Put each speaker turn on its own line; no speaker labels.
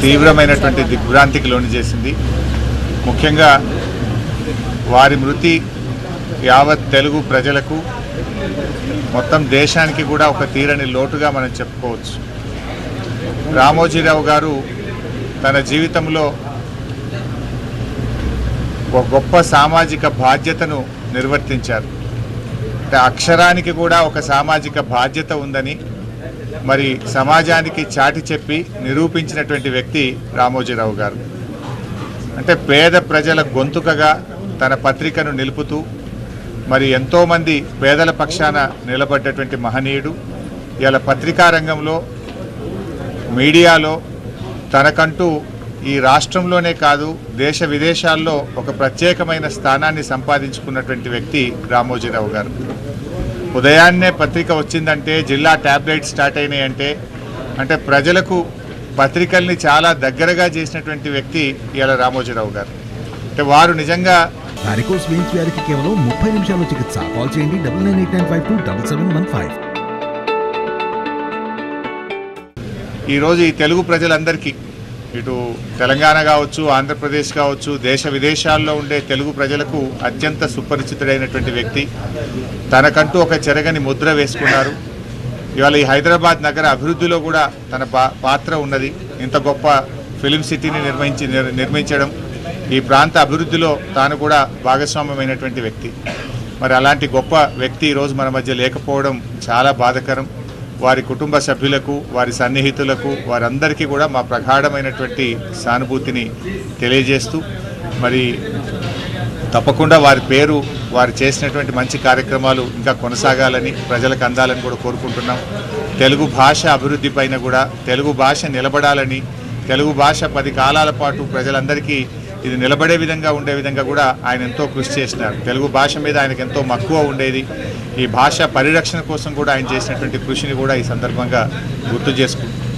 తీవ్రమైనటువంటి దిగ్భ్రాంతికి లోను చేసింది. ముఖ్యంగా వారి మృతి యావత్ తెలుగు ప్రజలకు మొత్తం దేశానికి కూడా ఒక తీరని లోటుగా మనం చెప్పుకోవచ్చు. రామోజీరావు గారు తన జీవితంలో ఒక గొప్ప సామాజిక బాధ్యతను నిర్వర్తించారు. అంటే అక్షరానికి కూడా ఒక సామాజిక బాధ్యత ఉందని మరి సమాజానికి చాటి చెప్పి నిరూపించినటువంటి వ్యక్తి రామోజీరావు గారు. అంటే పేద ప్రజల గొంతుకగా తన పత్రికను నిలుపుతూ మరి ఎంతోమంది పేదల పక్షాన నిలబడ్డటువంటి మహనీయుడు. ఇలా పత్రికా రంగంలో మీడియాలో తనకంటూ ఈ రాష్ట్రంలోనే కాదు దేశ విదేశాల్లో ఒక ప్రత్యేకమైన స్థానాన్ని సంపాదించుకున్నటువంటి వ్యక్తి రామోజీరావు గారు. ఉదయాన్నే పత్రిక వచ్చిందంటే జిల్లా ట్యాబ్లెట్ స్టార్ట్ అయినాయంటే అంటే ప్రజలకు పత్రికల్ని చాలా దగ్గరగా చేసినటువంటి వ్యక్తి ఇలా రామోజీరావు గారు. అంటే వారు నిజంగా
వారికోస్ వెయిన్స్ వ్యాధికి కేవలం 30 నిమిషాల్లో చికిత్స. కాల్ చేయండి 9989527715.
ఈరోజు ఈ తెలుగు ప్రజలందరికీ ఇటు తెలంగాణ కావచ్చు, ఆంధ్రప్రదేశ్ కావచ్చు, దేశ విదేశాల్లో ఉండే తెలుగు ప్రజలకు అత్యంత సుపరిచితుడైనటువంటి వ్యక్తి. తనకంటూ ఒక చెరగని ముద్ర వేసుకున్నారు. ఇవాళ ఈ హైదరాబాద్ నగర అభివృద్ధిలో కూడా తన పాత్ర ఉన్నది. ఇంత గొప్ప ఫిలిం సిటీని నిర్మించడం, ఈ ప్రాంత అభివృద్ధిలో తాను కూడా భాగస్వామ్యమైనటువంటి వ్యక్తి. మరి అలాంటి గొప్ప వ్యక్తి ఈరోజు మన మధ్య లేకపోవడం చాలా బాధాకరం. వారి కుటుంబ సభ్యులకు, వారి సన్నిహితులకు, వారందరికీ కూడా మా ప్రగాఢమైనటువంటి సానుభూతిని తెలియజేస్తూ మరి తప్పకుండా వారి పేరు, వారు చేసినటువంటి మంచి కార్యక్రమాలు ఇంకా కొనసాగాలని, ప్రజలకు అందాలని కూడా కోరుకుంటున్నాం. తెలుగు భాష అభివృద్ధి పైన కూడా తెలుగు భాష నిలబడాలని, తెలుగు భాష 10 కాలాల పాటు ప్రజలందరికీ ఇది నిలబడే విధంగా ఉండే విధంగా కూడా ఆయన ఎంతో కృషి చేసినారు. తెలుగు భాష మీద ఆయనకు ఎంతో మక్కువ ఉండేది. ఈ భాష పరిరక్షణ కోసం కూడా ఆయన చేసినటువంటి కృషిని కూడా ఈ సందర్భంగా గుర్తు చేసుకుంటున్నాం.